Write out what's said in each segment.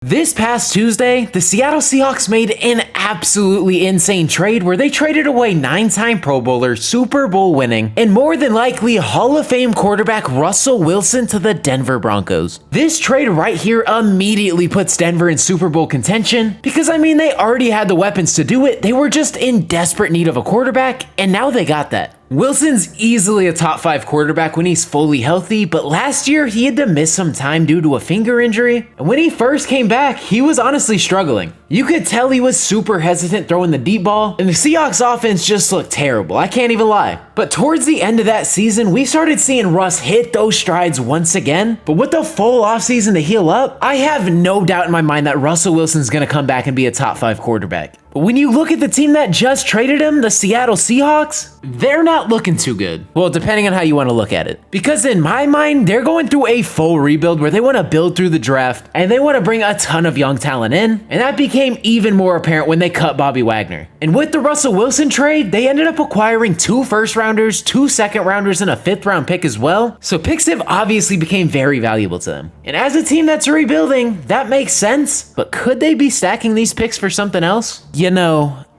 This past Tuesday, the Seattle Seahawks made an absolutely insane trade where they traded away 9-time Pro Bowler, Super Bowl winning, and more than likely Hall of Fame quarterback Russell Wilson to the Denver Broncos. This trade right here immediately puts Denver in Super Bowl contention because, they already had the weapons to do it. They were just in desperate need of a quarterback, and now they got that. Wilson's easily a top 5 quarterback when he's fully healthy, but last year he had to miss some time due to a finger injury, and when he first came back, he was honestly struggling. You could tell he was super hesitant throwing the deep ball, and the Seahawks offense just looked terrible, I can't even lie. But towards the end of that season, we started seeing Russ hit those strides once again, but with the full offseason to heal up, I have no doubt in my mind that Russell Wilson's gonna come back and be a top 5 quarterback. But when you look at the team that just traded him, the Seattle Seahawks, they're not looking too good. Well, depending on how you want to look at it. Because in my mind, they're going through a full rebuild where they want to build through the draft and they want to bring a ton of young talent in. And that became even more apparent when they cut Bobby Wagner. And with the Russell Wilson trade, they ended up acquiring 2 first-rounders, 2 second-rounders, and a 5th-round pick as well. So picks have obviously became very valuable to them. And as a team that's rebuilding, that makes sense. But could they be stacking these picks for something else?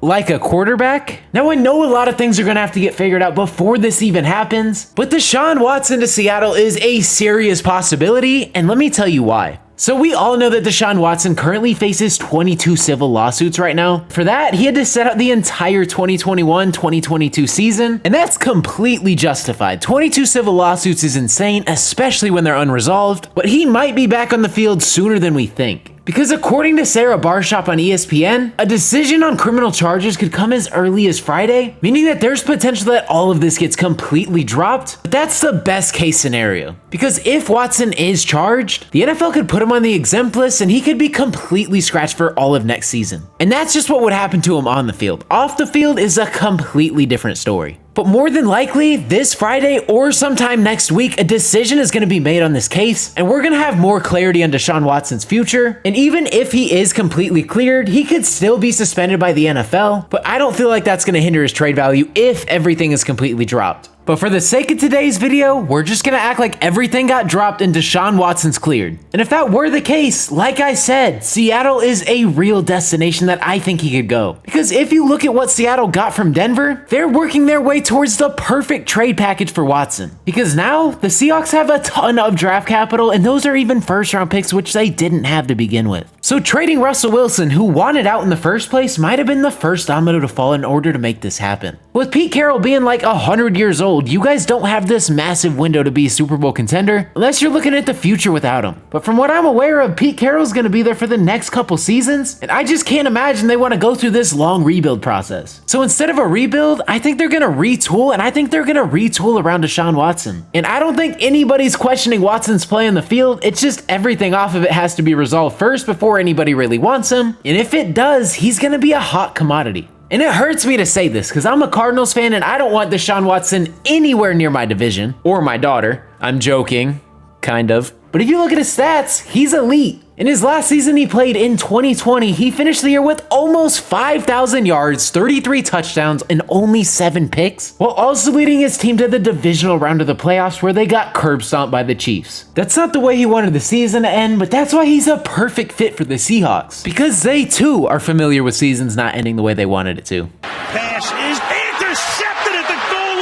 Like a quarterback? Now I know a lot of things are going to have to get figured out before this even happens, but Deshaun Watson to Seattle is a serious possibility, and let me tell you why. So we all know that Deshaun Watson currently faces 22 civil lawsuits right now. For that, he had to set out the entire 2021-2022 season, and that's completely justified. 22 civil lawsuits is insane, especially when they're unresolved, but he might be back on the field sooner than we think. Because according to Sarah Barshop on ESPN, a decision on criminal charges could come as early as Friday, meaning that there's potential that all of this gets completely dropped, but that's the best case scenario. Because if Watson is charged, the NFL could put him on the exempt list and he could be completely scratched for all of next season. And that's just what would happen to him on the field. Off the field is a completely different story. But more than likely, this Friday or sometime next week, a decision is going to be made on this case, and we're going to have more clarity on Deshaun Watson's future. And even if he is completely cleared, he could still be suspended by the NFL, but I don't feel like that's going to hinder his trade value if everything is completely dropped. But for the sake of today's video, we're just gonna act like everything got dropped and Deshaun Watson's cleared. And if that were the case, like I said, Seattle is a real destination that I think he could go. Because if you look at what Seattle got from Denver, they're working their way towards the perfect trade package for Watson. Because now, the Seahawks have a ton of draft capital, and those are even first-round picks, which they didn't have to begin with. So trading Russell Wilson, who wanted out in the first place, might have been the first domino to fall in order to make this happen. With Pete Carroll being like 100 years old, you guys don't have this massive window to be a Super Bowl contender unless you're looking at the future without him. But from what I'm aware of, Pete Carroll's going to be there for the next couple seasons, and I just can't imagine they want to go through this long rebuild process. So instead of a rebuild, I think they're going to retool, and I think they're going to retool around Deshaun Watson. And I don't think anybody's questioning Watson's play on the field. It's just everything off of it has to be resolved first before anybody really wants him. And if it does, he's going to be a hot commodity. And it hurts me to say this because I'm a Cardinals fan and I don't want Deshaun Watson anywhere near my division or my daughter. I'm joking, kind of. But if you look at his stats, he's elite. In his last season he played in 2020, he finished the year with almost 5,000 yards, 33 touchdowns, and only 7 picks, while also leading his team to the divisional round of the playoffs where they got curb stomped by the Chiefs. That's not the way he wanted the season to end, but that's why he's a perfect fit for the Seahawks, because they too are familiar with seasons not ending the way they wanted it to. Pass is intercepted at the goal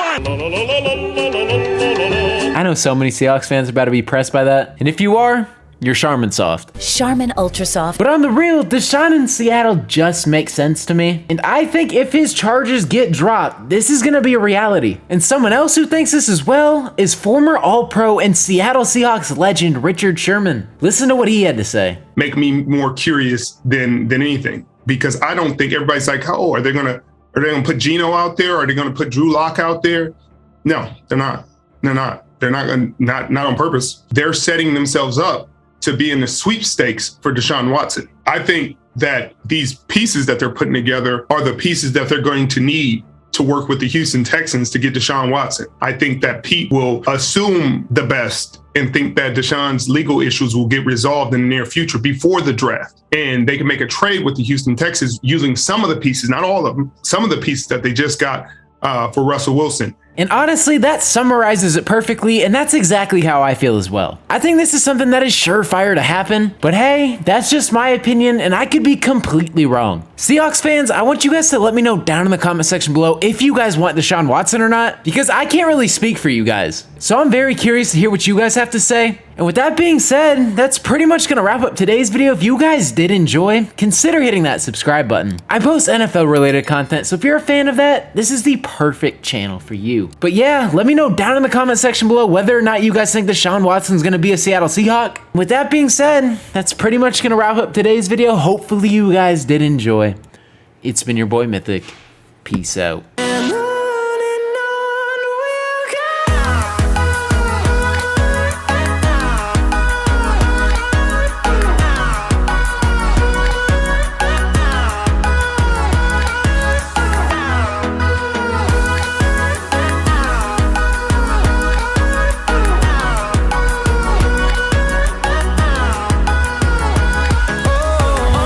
line. I know so many Seahawks fans are about to be pressed by that, and if you are, you're Sherman soft. Sherman Ultra Soft. But on the real, Deshaun in Seattle just makes sense to me. And I think if his charges get dropped, this is gonna be a reality. And someone else who thinks this as well is former All-Pro and Seattle Seahawks legend Richard Sherman. Listen to what he had to say. Make me more curious than anything, because I don't think everybody's like, oh, are they gonna put Geno out there? Are they gonna put Drew Lock out there? No, they're not. They're not. They're not on purpose. They're setting themselves up to be in the sweepstakes for Deshaun Watson. I think that these pieces that they're putting together are the pieces that they're going to need to work with the Houston Texans to get Deshaun Watson. I think that Pete will assume the best and think that Deshaun's legal issues will get resolved in the near future before the draft. And they can make a trade with the Houston Texans using some of the pieces, not all of them, some of the pieces that they just got for Russell Wilson. And honestly, that summarizes it perfectly, and that's exactly how I feel as well. I think this is something that is surefire to happen, but hey, that's just my opinion, and I could be completely wrong. Seahawks fans, I want you guys to let me know down in the comment section below if you guys want Deshaun Watson or not, because I can't really speak for you guys. So I'm very curious to hear what you guys have to say. And with that being said, that's pretty much gonna wrap up today's video. If you guys did enjoy, consider hitting that subscribe button. I post NFL related content, so if you're a fan of that, this is the perfect channel for you. But yeah, let me know down in the comment section below whether or not you guys think Deshaun Watson's gonna be a Seattle Seahawk. With that being said, that's pretty much gonna wrap up today's video. Hopefully you guys did enjoy. It's been your boy Mythic. Peace out.